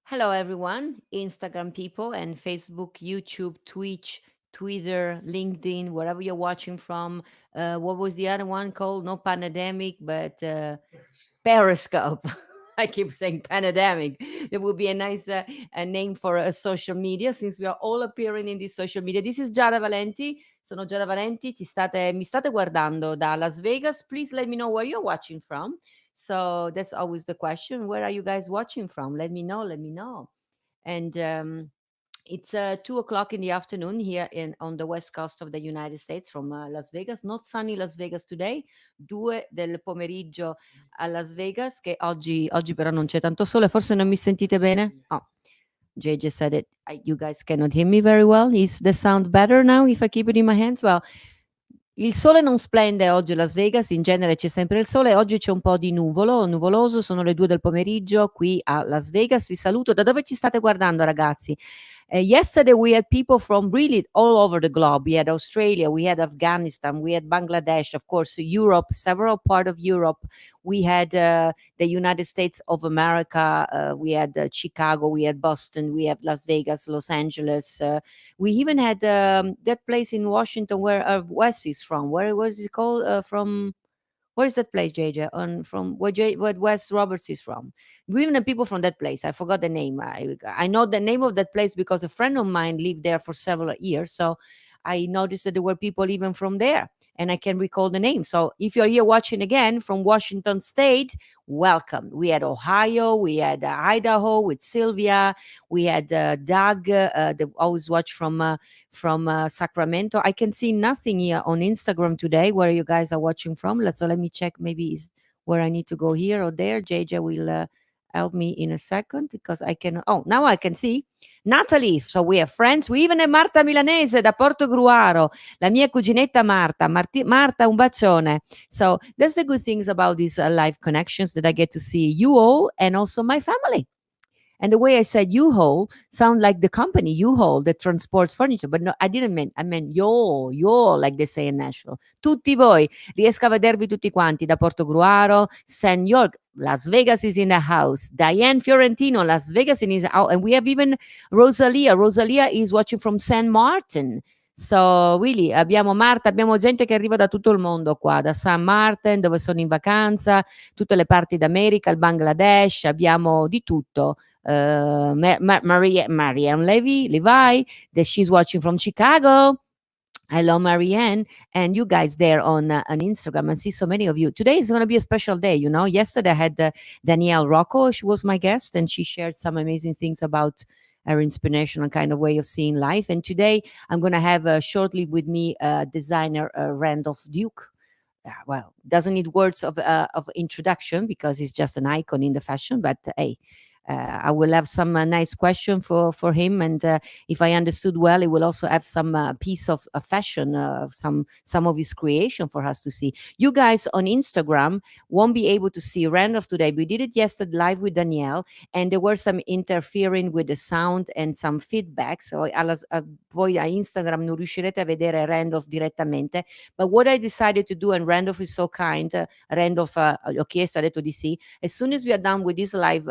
Hello, everyone, Instagram people and Facebook, YouTube, Twitch, Twitter, LinkedIn, wherever you're watching from. What was the other one called? No pandemic, but Periscope. I keep saying pandemic. It would be a nice a name for a social media since we are all appearing in this social media. This is Giada Valenti. Sono Giada Valenti. Mi state guardando da Las Vegas. Please let me know where you're watching from. So that's always the question. Where are you guys watching from? Let me know. Let me know. And it's 2 o'clock in the afternoon here in on the west coast of the United States from Las Vegas. Not sunny Las Vegas today, 2 del pomeriggio a Las Vegas, che oggi però non c'è tanto sole, forse non mi sentite bene? Oh, JJ said it. You guys cannot hear me very well. Is the sound better now if I keep it in my hands? Well, il sole non splende oggi a Las Vegas, in genere c'è sempre il sole, oggi c'è un po' di nuvoloso, sono le 2 del pomeriggio qui a Las Vegas. Vi saluto. Da dove ci state guardando, ragazzi? Yesterday we had people from really all over the globe. We had Australia, we had Afghanistan, we had Bangladesh, of course, Europe, several part of Europe. We had the United States of America, we had Chicago, we had Boston, we have Las Vegas, Los Angeles, we even had that place in Washington where Wes is from. Where was it called? From where is that place, JJ? On from where Wes Roberts is from. We even had people from that place. I forgot the name. I know the name of that place because a friend of mine lived there for several years. So I noticed that there were people even from there, and I can recall the name. So if you're here watching again from Washington State, welcome. We had Ohio, we had Idaho with Sylvia, we had Doug, that always watch from Sacramento. I can see nothing here on Instagram today where you guys are watching from. So let me check. Maybe is where I need to go here or there. JJ will help me in a second because I can. Oh, now I can see Natalie. So we are friends. We even have Marta Milanese da Portogruaro, la mia cuginetta Marta. Marta, un bacione. So that's the good things about these live connections that I get to see you all and also my family. And the way I said U-Haul sound like the company U-Haul that transports furniture, but no, I didn't mean. I meant yo, like they say in Nashville. Tutti voi, riesco a vedervi tutti quanti da Portogruaro, San York, Las Vegas is in the house. Diane Fiorentino, Las Vegas is out, and we have even Rosalia. Rosalia is watching from San Martin. So really abbiamo Marta, abbiamo gente che arriva da tutto il mondo qua, da San Martin dove sono in vacanza, tutte le parti d'America, il Bangladesh, abbiamo di tutto. Marianne Levi, that she's watching from Chicago. Hello, Marianne, and you guys there on Instagram. I see so many of you. Today is going to be a special day. You know, yesterday I had Danielle Rocco. She was my guest, and she shared some amazing things about her inspirational kind of way of seeing life. And today I'm going to have shortly with me designer Randolph Duke. Well, doesn't need words of introduction because he's just an icon in the fashion. But hey, I will have some nice question for him, and if I understood well, he will also have some piece of fashion, some of his creation for us to see. You guys on Instagram won't be able to see Randolph today. We did it yesterday live with Danielle, and there were some interfering with the sound and some feedback. So voi a Instagram non riuscirete a vedere Randolph direttamente. But what I decided to do, and Randolph is so kind, Randolph, ho chiesto, ha detto di sì. As soon as we are done with this live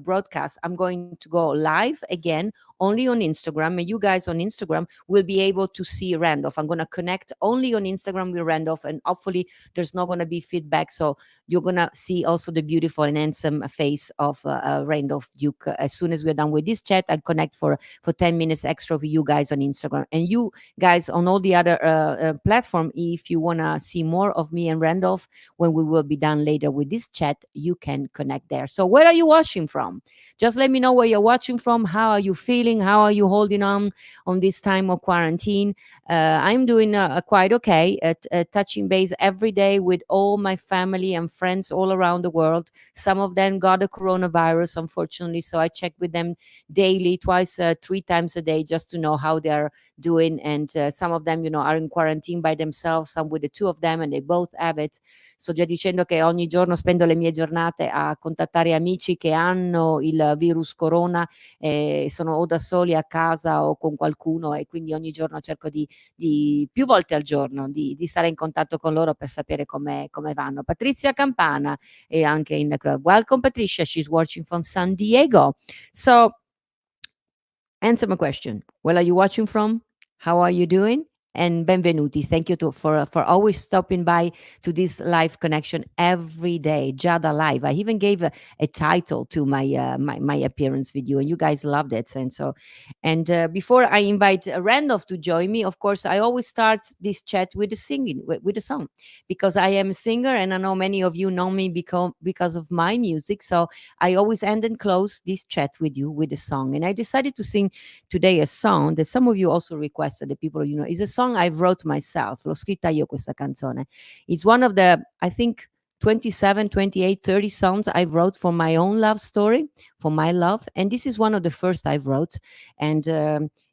broadcast, I'm going to go live again only on Instagram, and you guys on Instagram will be able to see Randolph. I'm going to connect only on Instagram with Randolph, and hopefully there's not going to be feedback, so you're going to see also the beautiful and handsome face of Randolph Duke. As soon as we're done with this chat, I'll connect for 10 minutes extra with you guys on Instagram, and you guys on all the other platform. If you want to see more of me and Randolph when we will be done later with this chat, you can connect there. So where are you watching from? Just let me know where you're watching from. How are you feeling? How are you holding on this time of quarantine? I'm doing quite okay at touching base every day with all my family and friends all around the world. Some of them got the coronavirus, unfortunately, so I check with them daily, twice, 3 times a day, just to know how doing. And some of them, are in quarantine by themselves, some with the two of them, and they both have it. Sto già dicendo che ogni giorno spendo le mie giornate a contattare amici che hanno il virus corona, sono o da soli a casa o con qualcuno, e quindi ogni giorno cerco di più volte al giorno di stare in contatto con loro per sapere come vanno. Patrizia Campana è anche in the club. Welcome Patricia, she's watching from San Diego. So answer my question. Where are you watching from? How are you doing? And benvenuti. Thank you for always stopping by to this live connection every day. Giada Live. I even gave a title to my appearance video, and you guys loved it. And so, and before I invite Randolph to join me, of course, I always start this chat with the singing, with a song, because I am a singer, and I know many of you know me because of my music. So I always end and close this chat with you with a song. And I decided to sing today a song that some of you also requested, the people is a song I've wrote myself. L'ho scritta io questa canzone. It's one of the, I think, 27, 28, 30 songs I've wrote for my own love story, for my love. And this is one of the first I've wrote. And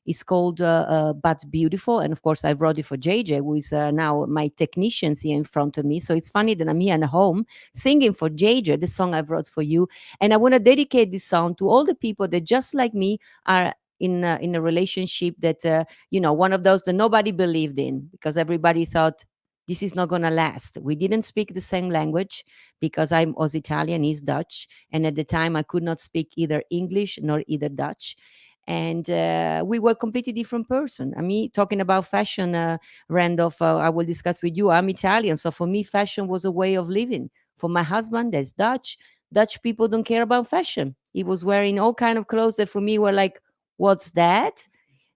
it's called But Beautiful. And of course, I wrote it for JJ, who is now my technicians here in front of me. So it's funny that I'm here at home singing for JJ, the song I wrote for you. And I want to dedicate this song to all the people that, just like me, are in a relationship that one of those that nobody believed in, because everybody thought this is not going to last. We didn't speak the same language, because I was Italian, he's Dutch, and at the time I could not speak either English nor either Dutch. And we were completely different person. I mean, talking about fashion, Randolph, I will discuss with you. I'm Italian, so for me fashion was a way of living. For my husband, that's Dutch people don't care about fashion. He was wearing all kind of clothes that for me were like, what's that?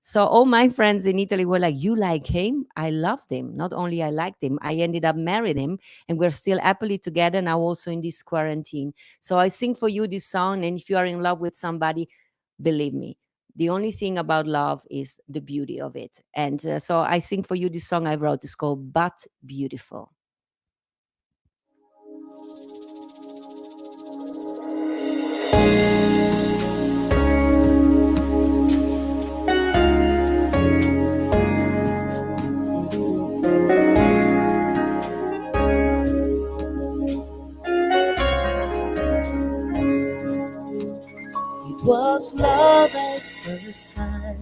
So all my friends in Italy were like, you like him? I loved him. Not only I liked him, I ended up marrying him, and we're still happily together now, also in this quarantine. So I sing for you this song, and if you are in love with somebody, believe me, the only thing about love is the beauty of it. And so I sing for you this song I wrote. It's called But Beautiful. It was love at first sight.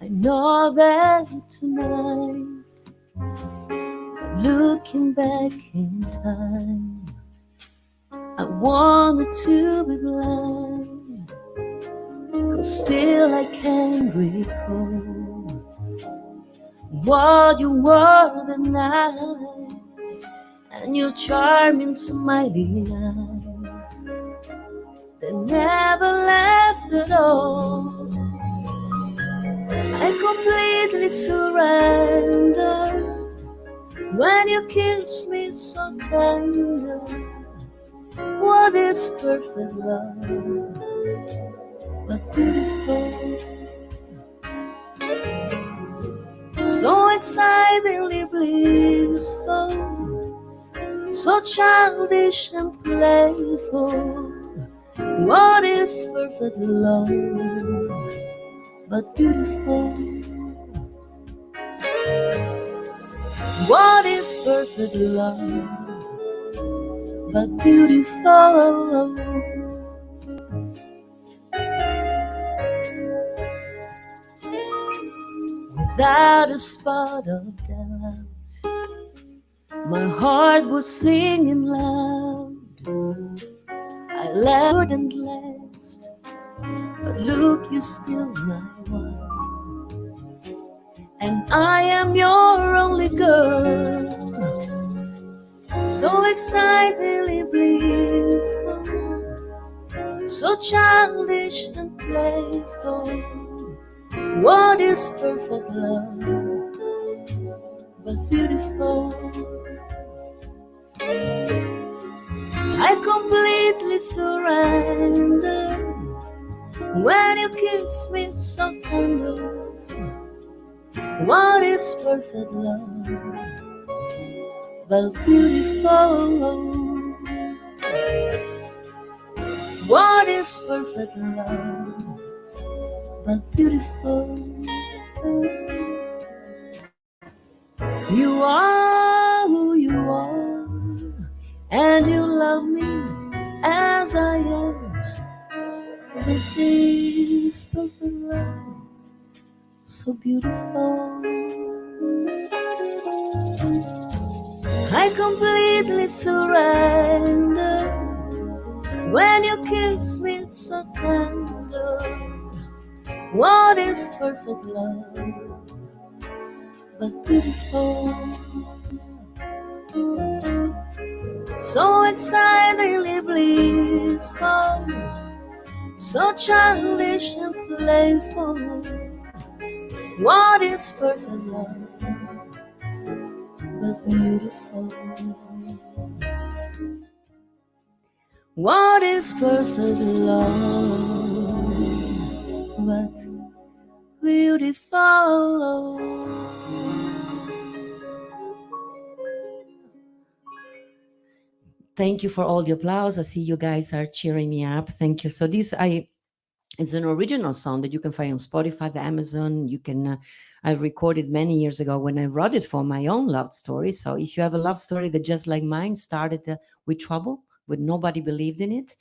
I know that tonight, looking back in time, I wanted to be blind, 'cause still I can recall what you were the night, and your charming smiling eyes that never left at all. I completely surrendered when you kiss me so tender. What is perfect love but beautiful? So excitingly blissful, so childish and playful. What is perfect love but beautiful? What is perfect love but beautiful? Without a spot of doubt, my heart was singing loud. I couldn't last, but look, you're still my one, and I am your only girl. So excitingly blissful, so childish and playful. What is perfect love but beautiful? I completely surrender when you kiss me so tender. What is perfect love but beautiful? What is perfect love but beautiful? You are who you are, and you love me as I am. This is perfect love, so beautiful. I completely surrender when you kiss me so tender. What is perfect love but beautiful? So excitingly blissful, so childish and playful. What is perfect love but beautiful? What is perfect love but beautiful? Thank you for all the applause. I see you guys are cheering me up. Thank you. So this I it's an original song that you can find on Spotify, Amazon. You can I recorded many years ago when I wrote it for my own love story. So if you have a love story that just like mine started with trouble, with nobody believed in it,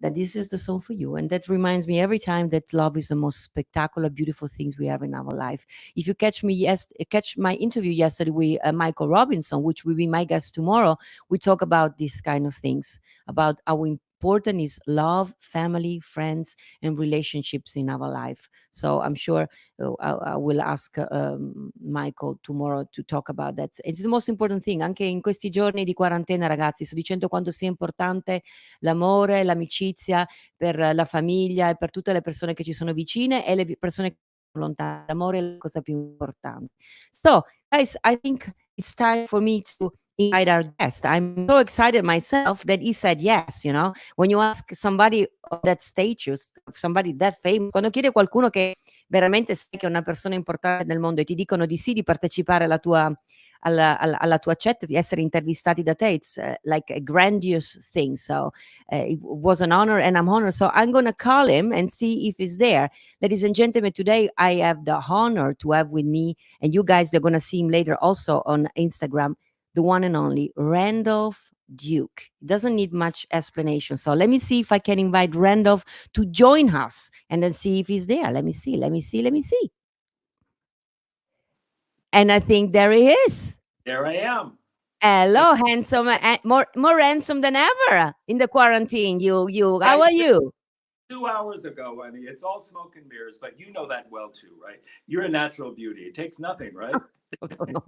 that this is the song for you. And that reminds me every time that love is the most spectacular, beautiful things we have in our life. If you catch my interview yesterday with Michael Robinson, which will be my guest tomorrow, we talk about these kind of things, about how important is love, family, friends, and relationships in our life. So I'm sure I will ask Michael tomorrow to talk about that. It's the most important thing. Anche in questi giorni di quarantena, ragazzi, sto dicendo quanto sia importante l'amore, l'amicizia per la famiglia e per tutte le persone che ci sono vicine e le persone che sono lontane. L'amore è la cosa più importante. So, guys, I think it's time for me to invite our guest. I'm so excited myself that he said yes, you know. When you ask somebody of that status, somebody that famous, quando chiede qualcuno che veramente sai che è una persona importante nel mondo e ti dicono di sì di partecipare alla tua chat, di essere intervistati da te, it's like a grandiose thing. So it was an honor and I'm honored. So I'm going to call him and see if he's there. Ladies and gentlemen, today I have the honor to have with me, and you guys, they're going to see him later also on Instagram, the one and only Randolph Duke. It doesn't need much explanation. So let me see if I can invite Randolph to join us and then see if he's there. Let me see. And I think there he is. There I am. Hello, handsome, more handsome than ever in the quarantine. You. How are you? 2 hours ago, I mean, it's all smoke and mirrors, but you know that well too, right? You're a natural beauty. It takes nothing, right? No.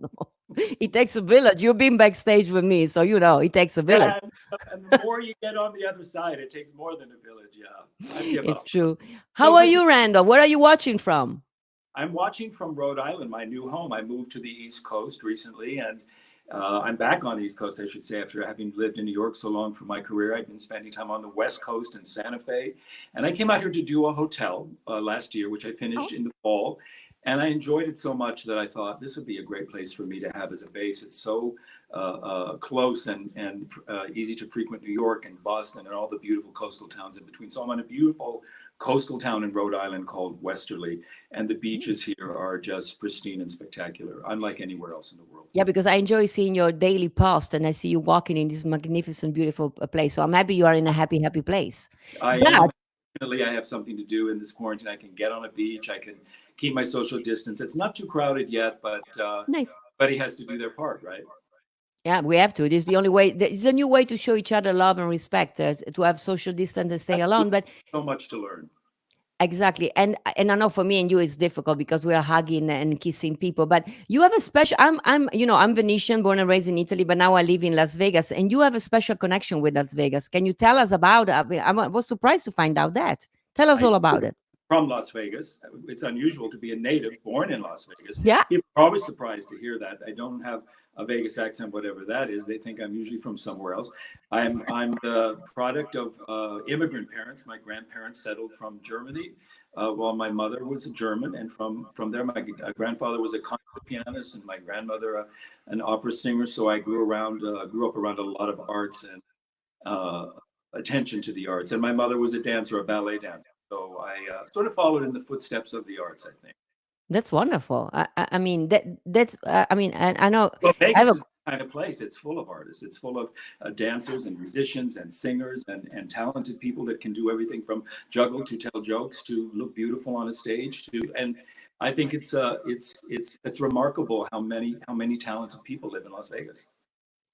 It takes a village. You've been backstage with me, so you know it takes a village. Yeah, and the more you get on the other side, it takes more than a village. Yeah, I give It's up. true. How So are good to you, Randall? Where are you watching from? I'm watching from Rhode Island, my new home. I moved to the East Coast recently, and I'm back on the East Coast, I should say, after having lived in New York so long for my career. I've been spending time on the West Coast in Santa Fe. And I came out here to do a hotel last year, which I Oh, finished in the fall. And I enjoyed it so much that I thought this would be a great place for me to have as a base. It's so close and easy to frequent New York and Boston and all the beautiful coastal towns in between. So I'm in a beautiful coastal town in Rhode Island called Westerly, and the beaches here are just pristine and spectacular, unlike anywhere else in the world. yeah, because I enjoy seeing your daily post and I see you walking in this magnificent, beautiful place. So I'm happy you are in a happy, happy place. I am. But Fortunately, I have something to do in this quarantine. I can get on a beach. I can keep my social distance. It's not too crowded yet, but nice. everybody has to do their part, right? Yeah, we have to. It is the only way. It's a new way to show each other love and respect, to have social distance and stay alone. Absolutely. But So much to learn. exactly, and I know for me and you it's difficult because we are hugging and kissing people. But you have a special. I'm Venetian, born and raised in Italy, but now I live in Las Vegas, and you have a special connection with Las Vegas. Can you tell us about? I was surprised to find out that. Tell us I all about it. from Las Vegas. It's unusual to be a native born in Las Vegas. Yeah. People are always surprised to hear that. I don't have a Vegas accent, whatever that is. They think I'm usually from somewhere else. I'm the product of immigrant parents. My grandparents settled from Germany, while my mother was a German, and from there, my grandfather was a concert pianist, and my grandmother an opera singer. So I grew up around a lot of arts and uh, attention to the arts. And my mother was a dancer, a ballet dancer. So I sort of followed in the footsteps of the arts, I think. That's wonderful. I mean that's I mean I know Well, I have Vegas a is the kind of place. It's full of artists. It's full of dancers and musicians and singers and talented people that can do everything from juggle to tell jokes to look beautiful on a stage to. And I think it's remarkable how many talented people live in Las Vegas.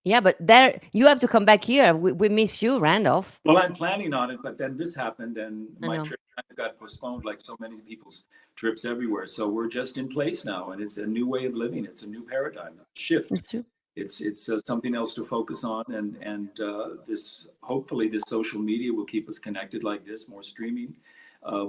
yeah, but there you have to come back here. We miss you, Randolph. Well, I'm planning on it, but then this happened, and I my know. trip kind of got postponed, like so many people's trips everywhere. So we're just in place now, and it's a new way of living. It's a new paradigm, it's a shift. It's true. It's something else to focus on, and this hopefully this social media will keep us connected like this, more streaming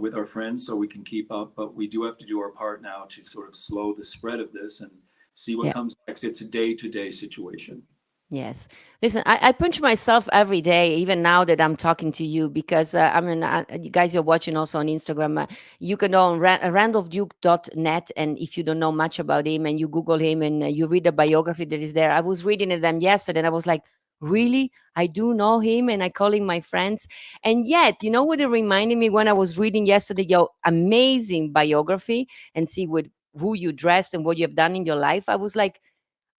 with our friends, so we can keep up. But we do have to do our part now to sort of slow the spread of this and see what Yeah. comes next. It's a day-to-day situation. Yes. Listen, I punch myself every day, even now that I'm talking to you, because I mean, you guys are watching also on Instagram. You can go on randolphduke.net. And if you don't know much about him and you Google him and you read the biography that is there, I was reading them yesterday and I was like, really? I do know him and I call him my friends. And yet, you know what it reminded me when I was reading yesterday your amazing biography and see with who you dressed and what you have done in your life? I was like,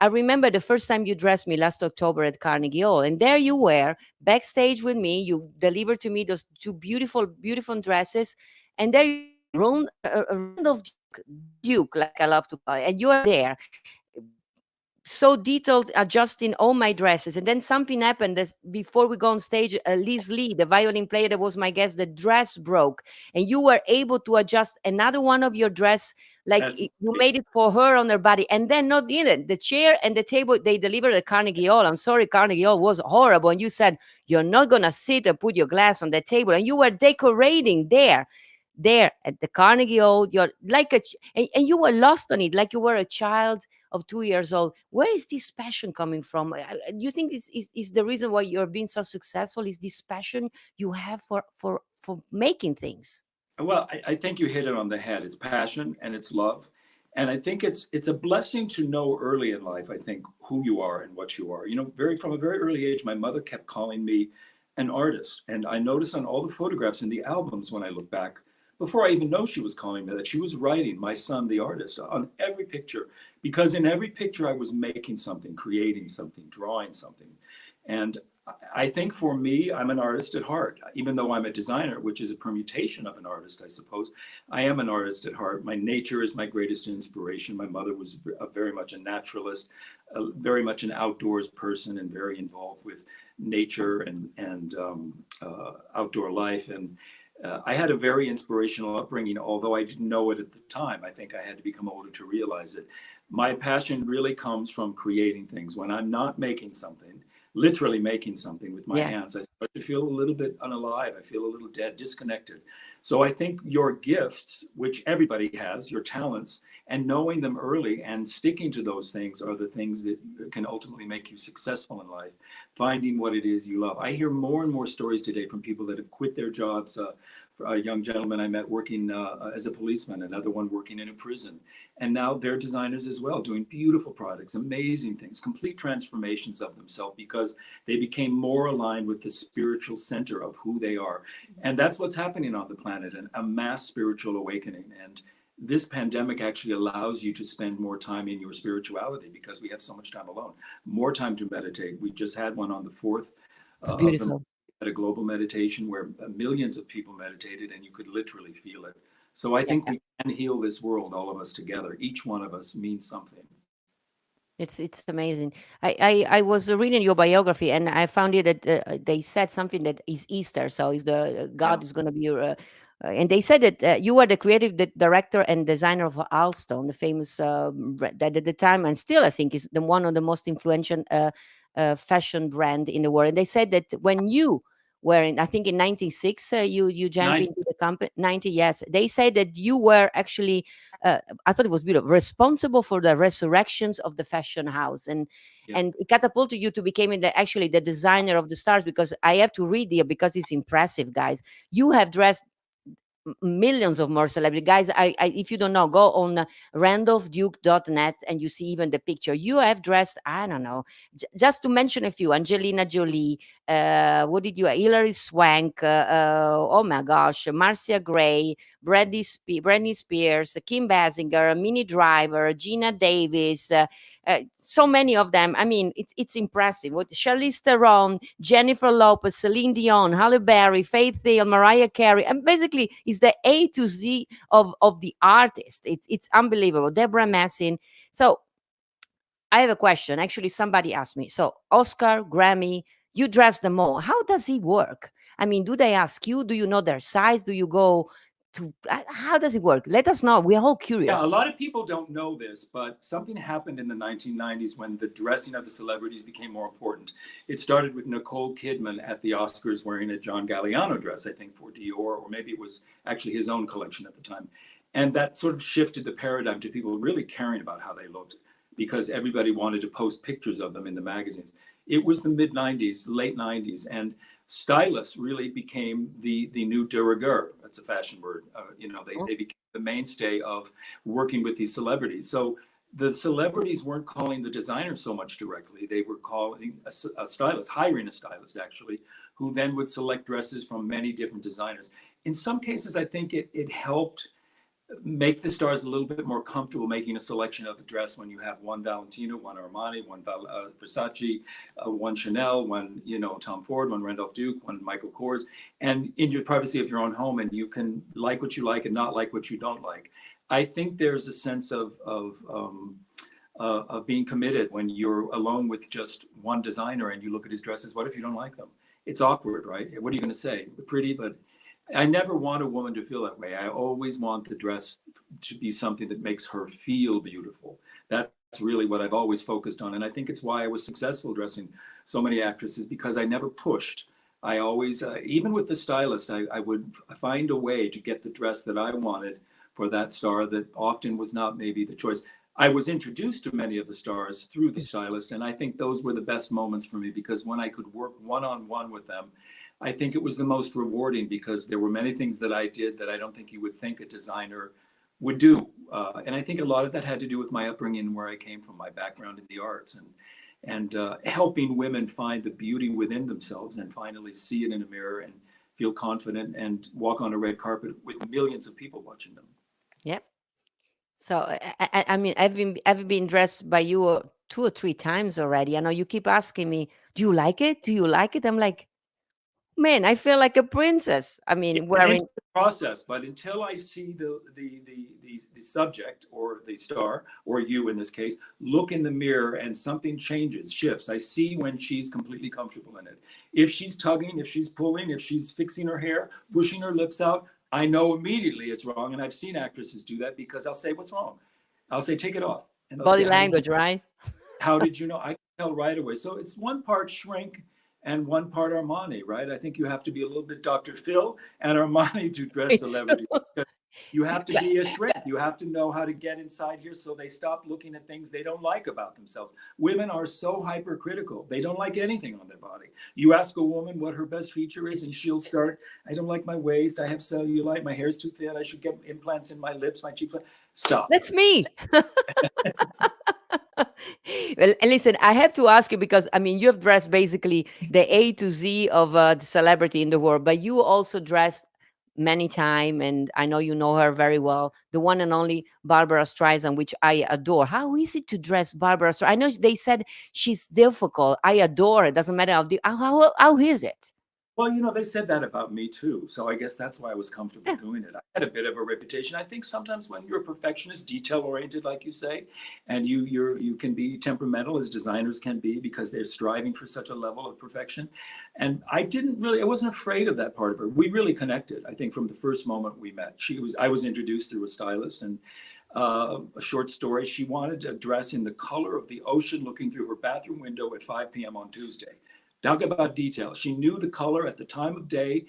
I remember the first time you dressed me last October at Carnegie Hall, and there you were backstage with me. You delivered to me those two beautiful, beautiful dresses, and there you are, Randolph Duke, the Duke, like I love to call it, and you are there so detailed adjusting all my dresses. And then something happened this, before we go on stage. Liz Lee, the violin player that was my guest, the dress broke. And you were able to adjust another one of your dress, like That's you made it for her on her body. And then not in it, the chair and the table they delivered at Carnegie Hall. I'm sorry, Carnegie Hall was horrible. And you said, you're not going to sit and put your glass on the table. And you were decorating there at the Carnegie Hall. You're like and you were lost on it, like you were a child of 2 years old. Where is this passion coming from? Do you think is the reason why you're being so successful? Is this passion you have for making things? Well, I think you hit it on the head. It's passion and it's love. And I think it's a blessing to know early in life, I think, who you are and what you are. You know, very from a very early age, my mother kept calling me an artist. And I noticed on all the photographs in the albums when I look back, before I even know she was calling me that, she was writing my son, the artist, on every picture. Because in every picture I was making something, creating something, drawing something. And I think for me, I'm an artist at heart, even though I'm a designer, which is a permutation of an artist, I suppose. I am an artist at heart. My nature is my greatest inspiration. My mother was very much a naturalist, very much an outdoors person, and very involved with nature and outdoor life. And I had a very inspirational upbringing, although I didn't know it at the time. I think I had to become older to realize it. My passion really comes from creating things. When I'm not making something, literally making something with my Yeah. hands, I start to feel a little bit unalive. I feel a little dead, disconnected. So I think your gifts, which everybody has, your talents, and knowing them early and sticking to those things are the things that can ultimately make you successful in life. Finding what it is you love. I hear more and more stories today from people that have quit their jobs. A young gentleman I met working as a policeman, another one working in a prison. And now they're designers as well, doing beautiful products, amazing things, complete transformations of themselves because they became more aligned with the spiritual center of who they are. And that's what's happening on the planet, a mass spiritual awakening. And this pandemic actually allows you to spend more time in your spirituality because we have so much time alone, more time to meditate. We just had one on the 4th It's of the beautiful. at a global meditation where millions of people meditated and you could literally feel it. So I think Yeah. we can heal this world, all of us together. Each one of us means something. It's amazing. I was reading your biography and I found it that they said something that is Easter, so is the Yeah. God is going to be your. And they said that you are the creative director and designer of Alston, the famous that at the time and still I think is the one of the most influential fashion brand in the world. And they said that when you were in, I think in '96, you jumped 90, into the company. '90, yes. They said that you were actually I thought it was beautiful, responsible for the resurrections of the fashion house, yeah. and it catapulted you to becoming actually the designer of the stars. Because I have to read here because it's impressive, guys. You have dressed millions of more celebrity guys. If you don't know, go on randolphduke.net and you see even the picture. You have dressed, I don't know, just to mention a few: Angelina Jolie, what did you, Hilary Swank, oh my gosh, Marcia Gray, Britney Spears, Kim Basinger, Minnie Driver, Gina Davis, so many of them. I mean, it's impressive. What Charlize Theron, Jennifer Lopez, Celine Dion, Halle Berry, Faith Hill, Mariah Carey, and basically it's the A to Z of the artist. It's unbelievable. Deborah Massin. So I have a question. Actually, somebody asked me. So Oscar, Grammy, you dress them all. How does it work? I mean, do they ask you? Do you know their size? Do you go to? How does it work? Let us know. We're all Yeah, a curious. lot of people don't know this, but something happened in the 1990s when the dressing of the celebrities became more important. It started with Nicole Kidman at the Oscars wearing a John Galliano dress, I think, for Dior, or maybe it was actually his own collection at the time. And that sort of shifted the paradigm to people really caring about how they looked because everybody wanted to post pictures of them in the magazines. It was the mid 90s, late 90s, and stylists really became the new de rigueur. That's a fashion word. They became the mainstay of working with these celebrities. So the celebrities weren't calling the designers so much directly. They were calling a stylist, hiring a stylist actually, who then would select dresses from many different designers. In some cases, I think it helped make the stars a little bit more comfortable making a selection of a dress when you have one Valentino, one Armani, one Versace, one Chanel, one Tom Ford, one Randolph Duke, one Michael Kors, and in your privacy of your own home, and you can like what you like and not like what you don't like. I think there's a sense of being committed when you're alone with just one designer and you look at his dresses. What if you don't like them? It's awkward, right? What are you going to say? Pretty, but I never want a woman to feel that way. I always want the dress to be something that makes her feel beautiful. That's really what I've always focused on. And I think it's why I was successful dressing so many actresses, because I never pushed. I always, even with the stylist, I would find a way to get the dress that I wanted for that star that often was not maybe the choice. I was introduced to many of the stars through the stylist. And I think those were the best moments for me, because when I could work one-on-one with them, I think it was the most rewarding, because there were many things that I did that I don't think you would think a designer would do. And I think a lot of that had to do with my upbringing, where I came from, my background in the arts, and helping women find the beauty within themselves and finally see it in a mirror and feel confident and walk on a red carpet with millions of people watching them. Yep. So I mean, I've been dressed by you 2 or 3 times already. I know you keep asking me, "Do you like it? Do you like it?" I'm like, man, I feel like a princess. I It's mean, an wearing. interesting process, but until I see the subject or the star, or you in this case, look in the mirror and something changes, shifts, I see when she's completely comfortable in it. If she's tugging, if she's pulling, if she's fixing her hair, pushing her lips out, I know immediately it's wrong. And I've seen actresses do that, because I'll say, "What's wrong?" I'll say, "Take it off." And they'll say, Body language, right? how did you know? I can tell right away. So it's one part shrink and one part Armani, right? I think you have to be a little bit Dr. Phil and Armani to dress It's celebrities. You have to be a shrink. You have to know how to get inside here so they stop looking at things they don't like about themselves. Women are so hypercritical. They don't like anything on their body. You ask a woman what her best feature is, and she'll start, "I don't like my waist. I have cellulite. My hair's too thin. I should get implants in my lips, my cheeks." Stop. That's me. Well, and listen, I have to ask you, because I mean, you have dressed basically the A to Z of the celebrity in the world, but you also dressed many time, and I know you know her very well, the one and only Barbara Streisand, which I adore. How is it to dress Barbara Streisand? I know they said she's difficult. I adore it. Doesn't matter how is it? Well, they said that about me too. So I guess that's why I was comfortable Yeah. doing it. I had a bit of a reputation. I think sometimes when you're a perfectionist, detail oriented, like you say, and you can be temperamental, as designers can be, because they're striving for such a level of perfection. And I wasn't afraid of that part of her. We really connected, I think, from the first moment we met. I was introduced through a stylist, and a short story. She wanted a dress in the color of the ocean looking through her bathroom window at 5 p.m. on Tuesday. Talk about detail. She knew the color at the time of day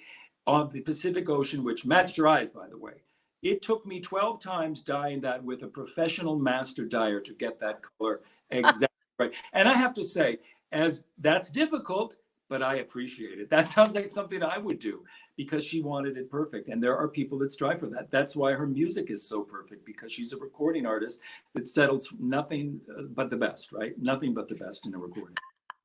on the Pacific Ocean, which matched her eyes, by the way. It took me 12 times dyeing that with a professional master dyer to get that color exactly right. And I have to say, as that's difficult, but I appreciate it. That sounds like something I would do because she wanted it perfect. And there are people that strive for that. That's why her music is so perfect, because she's a recording artist that settles for nothing but the best, right? Nothing but the best in a recording.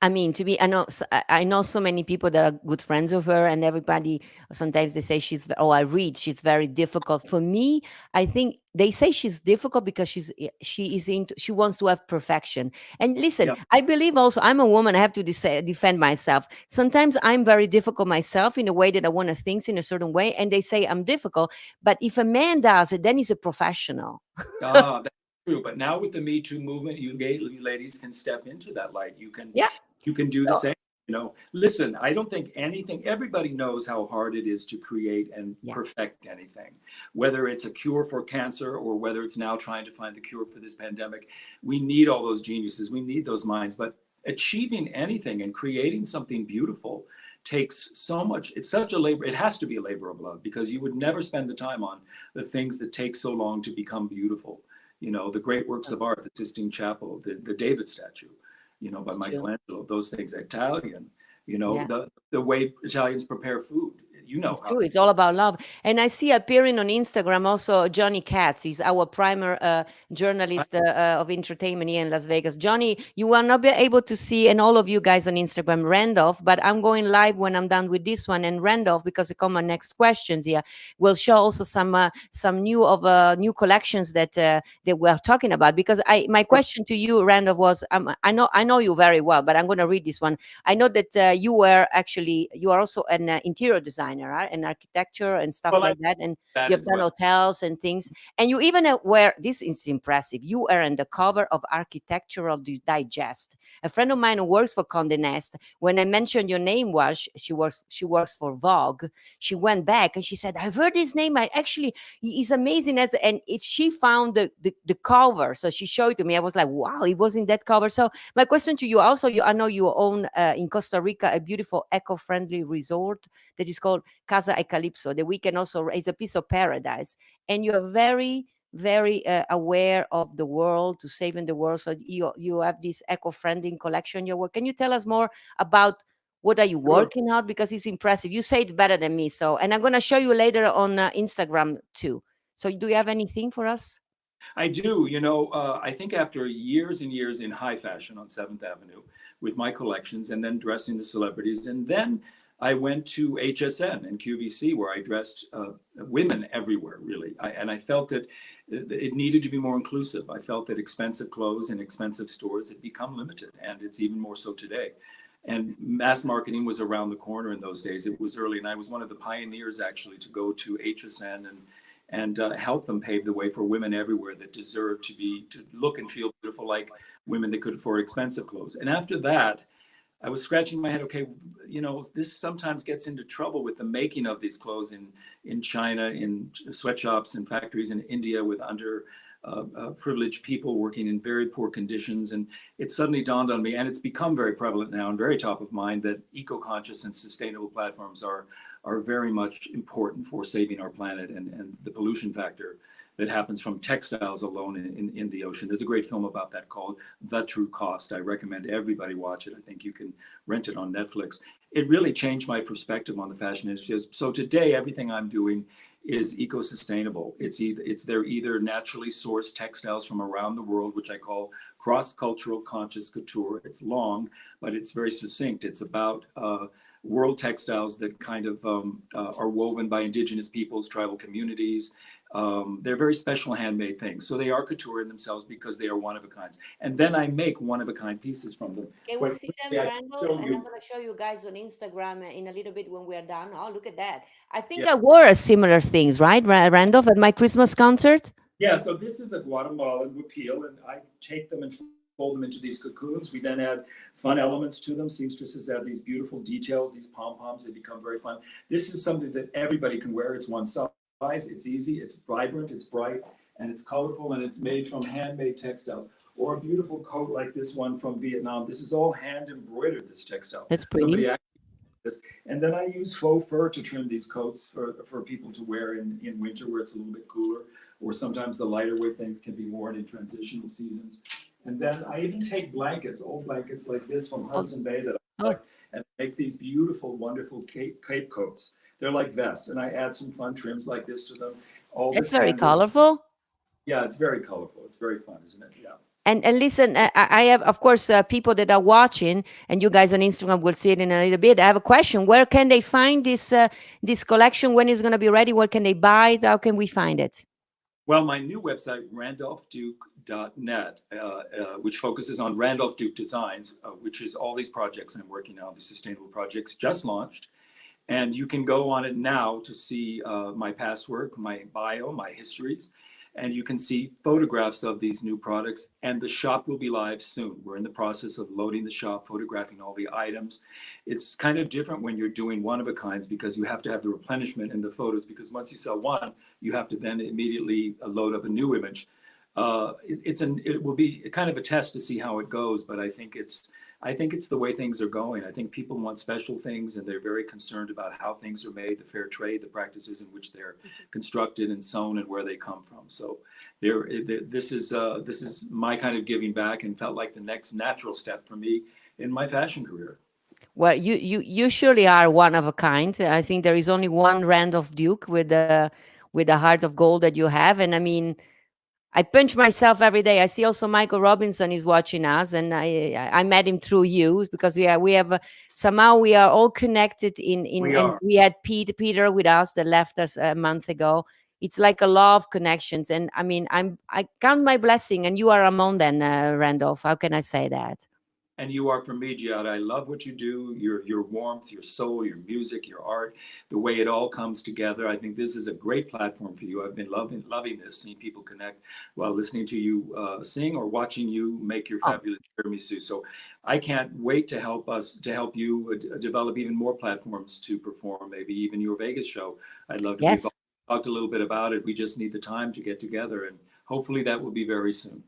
I mean, to be, I know, I know so many people that are good friends of her, and everybody sometimes they say oh, I read she's very difficult. For me, I think they say she's difficult because she is into, she wants to have perfection. And listen, Yeah. I believe also I'm a woman. I have to defend myself. Sometimes I'm very difficult myself in a way that I want to think in a certain way, and they say I'm difficult. But if a man does it, then he's a professional. Ah, that's true. But now with the Me Too movement, you ladies can step into that light. Yeah. You can do the So same. Listen, I don't think anything, everybody knows how hard it is to create and yeah, perfect anything, whether it's a cure for cancer or whether it's now trying to find the cure for this pandemic. We need all those geniuses, we need those minds, but achieving anything and creating something beautiful takes so much. It's such a labor, it has to be a labor of love, because you would never spend the time on the things that take so long to become beautiful. The great works of art, the Sistine Chapel, the David statue, by it's true. Michelangelo, those things, Italian, Yeah. the way Italians prepare food, It's how true. It's all about love. And I see appearing on Instagram also Johnny Katz. He's our primer I, journalist of entertainment here in Las Vegas. Johnny, you will not be able to see, and all of you guys on Instagram, Randolph, but I'm going live when I'm done with this one. And Randolph, because it come my next questions here, will show also some new collections that we're talking about. Because my question to you, Randolph, was I know you very well, but I'm going to read this one. I know that you are also an interior designer, right? And architecture and stuff well, I like that. And that you have as done well. hotels and things. And you even were, this is impressive. You are on the cover of Architectural Digest. A friend of mine who works for Condé Nast, when I mentioned your name, was she works for Vogue. She went back and she said, I've heard his name. I actually He's amazing as, and if she found the cover, so she showed it to me. I was like, wow, it was in that cover. So my question to you also, I know you own in Costa Rica a beautiful eco-friendly resort that is called Casa e Calypso, that we can also, it's a piece of paradise. And you're very, very aware of the world, to saving the world. So you have this eco-friendly collection, your work. Can you tell us more about what are you Sure. working on? Because it's impressive. You say it better than me. So, and I'm going to show you later on Instagram too. So do you have anything for us? I do. I think after years and years in high fashion on Seventh Avenue with my collections, and then dressing the celebrities, and then I went to HSN and QVC, where I dressed women everywhere, really. And I felt that it needed to be more inclusive. I felt that expensive clothes in expensive stores had become limited, and it's even more so today. And mass marketing was around the corner in those days. It was early, and I was one of the pioneers actually to go to HSN and help them pave the way for women everywhere that deserve to look and feel beautiful like women that could afford expensive clothes. And after that, I was scratching my head. Okay, this sometimes gets into trouble with the making of these clothes in China, in sweatshops and factories in India, with privileged people working in very poor conditions. And it suddenly dawned on me, and it's become very prevalent now and very top of mind, that eco-conscious and sustainable platforms are very much important for saving our planet, and the pollution factor that happens from textiles alone in the ocean. There's a great film about that called The True Cost. I recommend everybody watch it. I think you can rent it on Netflix. It really changed my perspective on the fashion industry. So today, everything I'm doing is eco-sustainable. They're either naturally sourced textiles from around the world, which I call cross-cultural conscious couture. It's long, but it's very succinct. It's about world textiles that kind of are woven by indigenous peoples, tribal communities. They're very special handmade things. So they are couture in themselves because they are one of a kinds. And then I make one of a kind pieces from them. Can we Quite see them, quickly, I Randolph? show And I'm you. going to show you guys on Instagram in a little bit when we are done. Oh, look at that. I Yeah. think I wore a similar things, right, Randolph, at my Christmas concert? Yeah, so this is a Guatemalan wapil, and I take them and fold them into these cocoons. We then add fun elements to them. Seamstresses add these beautiful details, these pom-poms, they become very fun. This is something that everybody can wear. It's one size, it's easy, it's vibrant, it's bright, and it's colorful, and it's made from handmade textiles. Or a beautiful coat like this one from Vietnam. This is all hand embroidered, this textile. That's Somebody pretty. this. And then I use faux fur to trim these coats for people to wear in winter where it's a little bit cooler, or sometimes the lighter weight things can be worn in transitional seasons. And then I even take blankets, old blankets like this from Oh, Hudson Bay that I oh, collect, and make these beautiful, wonderful cape coats. They're like vests, and I add some fun trims like this to them. All That's this very hand. colorful. Yeah, it's very colorful. It's very fun, isn't it? Yeah. And listen, I have, of course, people that are watching, and you guys on Instagram will see it in a little bit. I have a question: where can they find this collection? When is going to be ready? Where can they buy it? How can we find it? Well, my new website, randolphduke.net, which focuses on Randolph Duke Designs, which is all these projects I'm working on, the sustainable projects just launched. And you can go on it now to see my past work, my bio, my histories, and you can see photographs of these new products. And the shop will be live soon. We're in the process of loading the shop, photographing all the items. It's kind of different when you're doing one of a kinds because you have to have the replenishment in the photos, because once you sell one, you have to then immediately load up a new image. It will be kind of a test to see how it goes, but I think it's the way things are going. I think people want special things, and they're very concerned about how things are made, the fair trade, the practices in which they're constructed and sewn, and where they come from. So this is my kind of giving back, and felt like the next natural step for me in my fashion career. Well, you surely are one of a kind. I think there is only one Randolph Duke with the heart of gold that you have, and I mean, I pinch myself every day. I see also Michael Robinson is watching us, and I met him through you, because we have somehow we are all connected in We and are. we had Peter with us that left us a month ago. It's like a law of connections, and I mean, I count my blessing, and you are among them, Randolph. How can I say that? And you are for me, Giada. I love what you do, your warmth, your soul, your music, your art, the way it all comes together. I think this is a great platform for you. I've been loving this, seeing people connect while listening to you sing, or watching you make your Oh, fabulous tiramisu. So I can't wait to help you develop even more platforms to perform, maybe even your Vegas show. I'd love to. We've yes. talked a little bit about it. We just need the time to get together, and hopefully that will be very soon.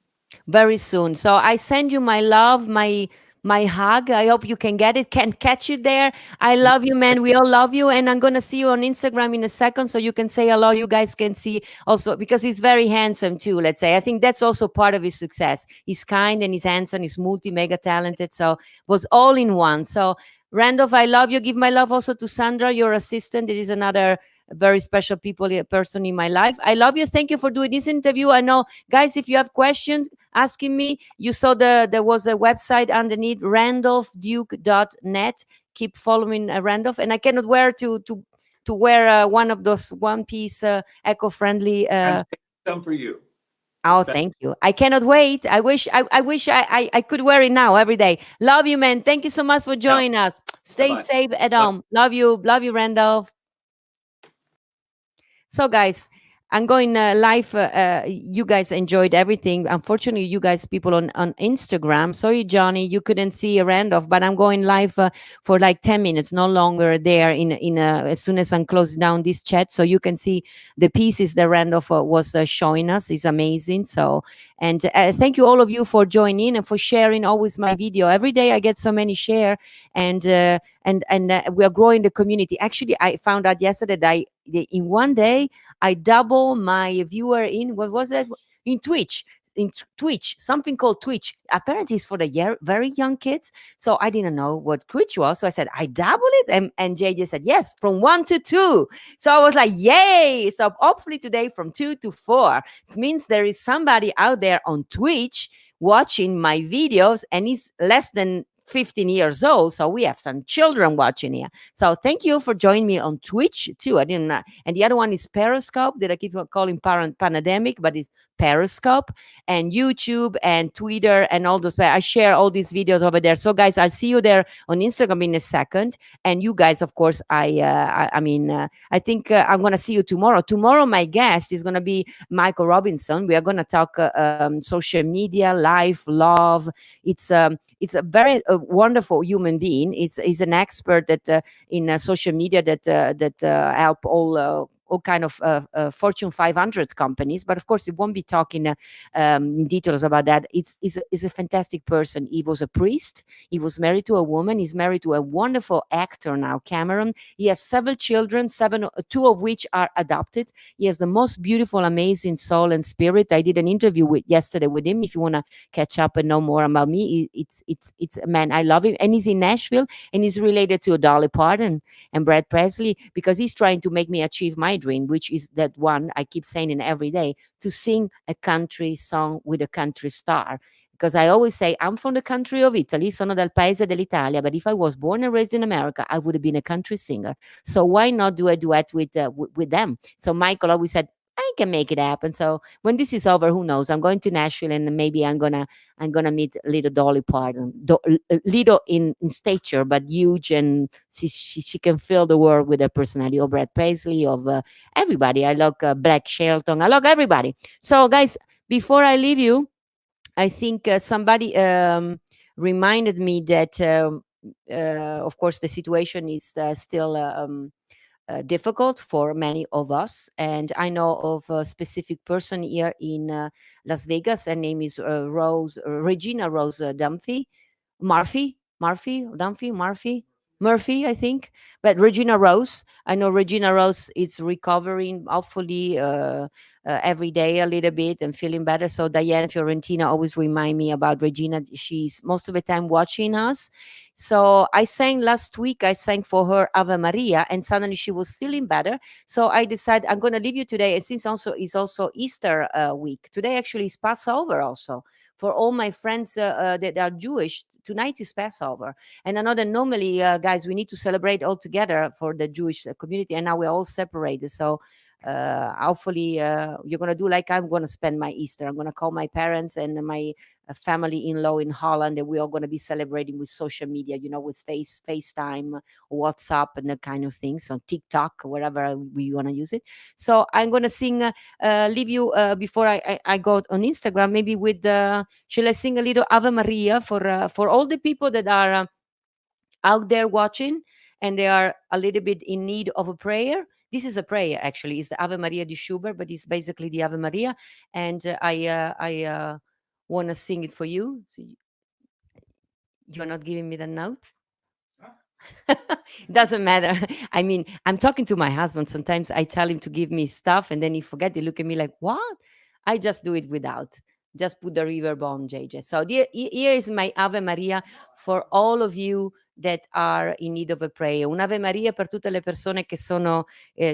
Very soon. So I send you my love, my hug. I hope you can get it, can catch it there. I love you, man. We all love you, and I'm gonna see you on Instagram in a second, so you can say hello. You guys can see also, because he's very handsome too. Let's say I think that's also part of his success. He's kind and he's handsome. He's multi mega talented. So was all in one. So Randolph, I love you. Give my love also to Sandra, your assistant. It is another very special person in my life. I love you. Thank you for doing this interview. I know, guys, if you have questions asking me. You saw there was a website underneath, randolphduke.net. Keep following Randolph, and I cannot wear to wear one of those one piece eco-friendly. And some for you, Oh, especially. thank you! I cannot wait. I wish I could wear it now every day. Love you, man. Thank you so much for Now, joining us. bye Stay bye. safe at home. Love you, Randolph. So, guys, I'm going live. You guys enjoyed everything. Unfortunately, you guys, people on Instagram, sorry, Johnny, you couldn't see Randolph, but I'm going live for like 10 minutes, no longer there. As soon as I'm closing down this chat, so you can see the pieces that Randolph was showing us. Is amazing. So, and thank you all of you for joining and for sharing always my video. Every day I get so many share, and we are growing the community. Actually, I found out yesterday that in one day I double my viewer in what was that, in Twitch. Twitch, something called Twitch. Apparently, it's for the very young kids. So I didn't know what Twitch was. So I said, I double it. And JJ said, yes, from 1 to 2. So I was like, yay. So hopefully today from 2 to 4. It means there is somebody out there on Twitch watching my videos, and he's less than 15 years old. So we have some children watching here. So thank you for joining me on Twitch too. I didn't know. And the other one is Periscope, that I keep calling Pandemic, but it's Periscope, and YouTube and Twitter and all those. I share all these videos over there. So guys, I'll see you there on Instagram in a second. And you guys, of course, I think I'm gonna see you tomorrow. Tomorrow, my guest is gonna be Michael Robinson. We are gonna talk social media, life, love. It's a very wonderful human being. He's an expert that in social media that help all all kind of Fortune 500 companies. But of course, it won't be talking in details about that. Is a fantastic person. He was a priest. He was married to a woman. He's married to a wonderful actor now, Cameron. He has seven children, two of which are adopted. He has the most beautiful, amazing soul and spirit. I did an interview with yesterday with him. If you want to catch up and know more about me, it's a man. I love him, and he's in Nashville, and he's related to Dolly Parton and Brad Presley, because he's trying to make me achieve my dream, which is that one I keep saying it every day, to sing a country song with a country star. Because I always say I'm from the country of Italy, sono dal paese dell'Italia, but if I was born and raised in America, I would have been a country singer. So why not do a duet with them? So Michael always said, I can make it happen. So when this is over, who knows? I'm going to Nashville, and maybe I'm gonna meet little Dolly Parton, little in stature, but huge, and she can fill the world with her personality. Of Brad Paisley, of everybody. I love Black Shelton. I love everybody. So guys, before I leave you, I think somebody reminded me that, of course, the situation is still difficult for many of us. And I know of a specific person here in Las Vegas. Her name is Regina Rose Dunphy. Murphy, I think. But Regina Rose, I know Regina Rose is recovering, hopefully, every day a little bit and feeling better. So Diane Fiorentina always remind me about Regina. She's most of the time watching us. So I sang last week, I sang for her Ave Maria, and suddenly she was feeling better. So I decided I'm going to leave you today. And since also is also Easter week, today actually is Passover also. For all my friends that are Jewish, tonight is Passover. And I know that normally, guys, we need to celebrate all together for the Jewish community, and now we're all separated. So hopefully, you're going to do like I'm going to spend my Easter. I'm going to call my parents and my family-in-law in Holland, and we're all going to be celebrating with social media, with FaceTime, WhatsApp, and that kind of things, on TikTok, wherever we want to use it. So I'm going to leave you before I go on Instagram, maybe with, shall I sing a little Ave Maria for all the people that are out there watching, and they are a little bit in need of a prayer. This is a prayer, actually. It's the Ave Maria di Schubert, but it's basically the Ave Maria. And I want to sing it for you. So you're not giving me the note? Doesn't matter. I mean, I'm talking to my husband. Sometimes I tell him to give me stuff, and then he forget. He look at me like, "What?" I just do it without. Just put the river bomb, JJ. So here is my Ave Maria for all of you that are in need of a prayer. Un Ave Maria per tutte le persone che sono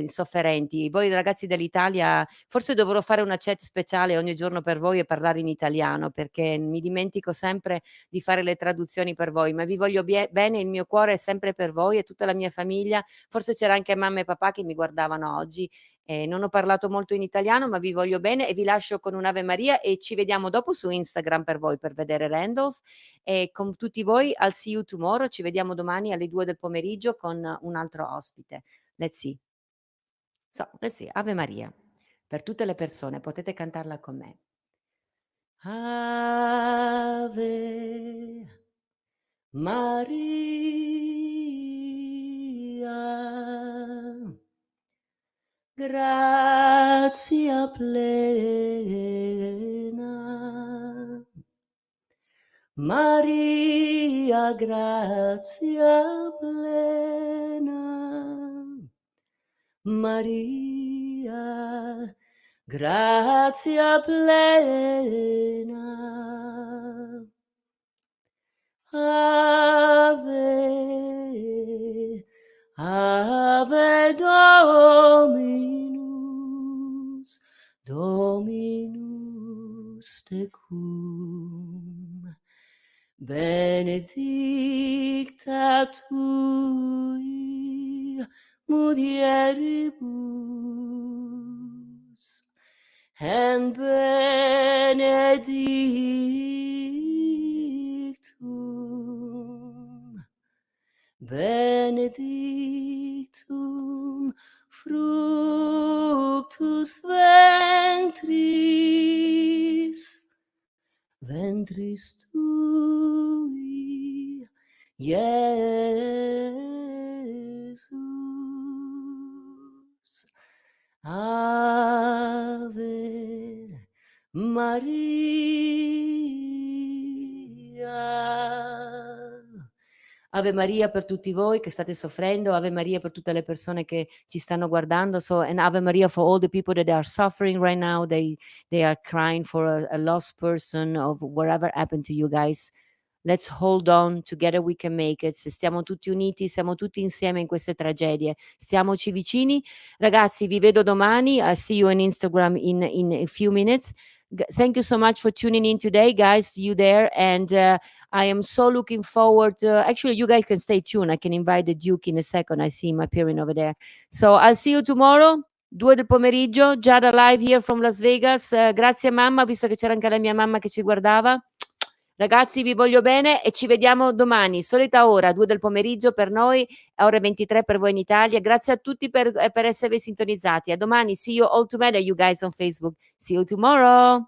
sofferenti. Voi ragazzi dell'Italia, forse dovrò fare una chat speciale ogni giorno per voi e parlare in italiano, perché mi dimentico sempre di fare le traduzioni per voi, ma vi voglio bene, il mio cuore è sempre per voi e tutta la mia famiglia. Forse c'era anche mamma e papà che mi guardavano oggi. Non ho parlato molto in italiano, ma vi voglio bene e vi lascio con un'Ave Maria, e ci vediamo dopo su Instagram per voi, per vedere Randolph. E con tutti voi, I'll see you tomorrow. Ci vediamo domani alle 2 del pomeriggio con un altro ospite. Let's see. So, let's see. Ave Maria. Per tutte le persone, potete cantarla con me. Ave Maria, grazia plena. Maria, grazia plena. Maria, grazia plena. Ave, Ave Dominus, Dominus tecum, benedicta tui mulieribus, and benedictum fructus ventris tui, Jesus. Ave Maria. Ave Maria per tutti voi che state soffrendo, Ave Maria per tutte le persone che ci stanno guardando, so and Ave Maria for all the people that are suffering right now, they are crying for a lost person of whatever happened to you guys. Let's hold on, together we can make it. Se stiamo tutti uniti, siamo tutti insieme in queste tragedie. Stiamoci vicini. Ragazzi, vi vedo domani. I'll see you on Instagram in a few minutes. Thank you so much for tuning in today, guys. You there, and I am so looking forward to, actually, you guys can stay tuned. I can invite the Duke in a second. I see him appearing over there. So I'll see you tomorrow. 2 del pomeriggio, Giada live here from Las Vegas. Grazie mamma, visto che c'era anche la mia mamma che ci guardava. Ragazzi, vi voglio bene e ci vediamo domani, solita ora, 2 del pomeriggio per noi, ore 23 per voi in Italia. Grazie a tutti per esservi sintonizzati. A domani. See you all together, you guys on Facebook. See you tomorrow.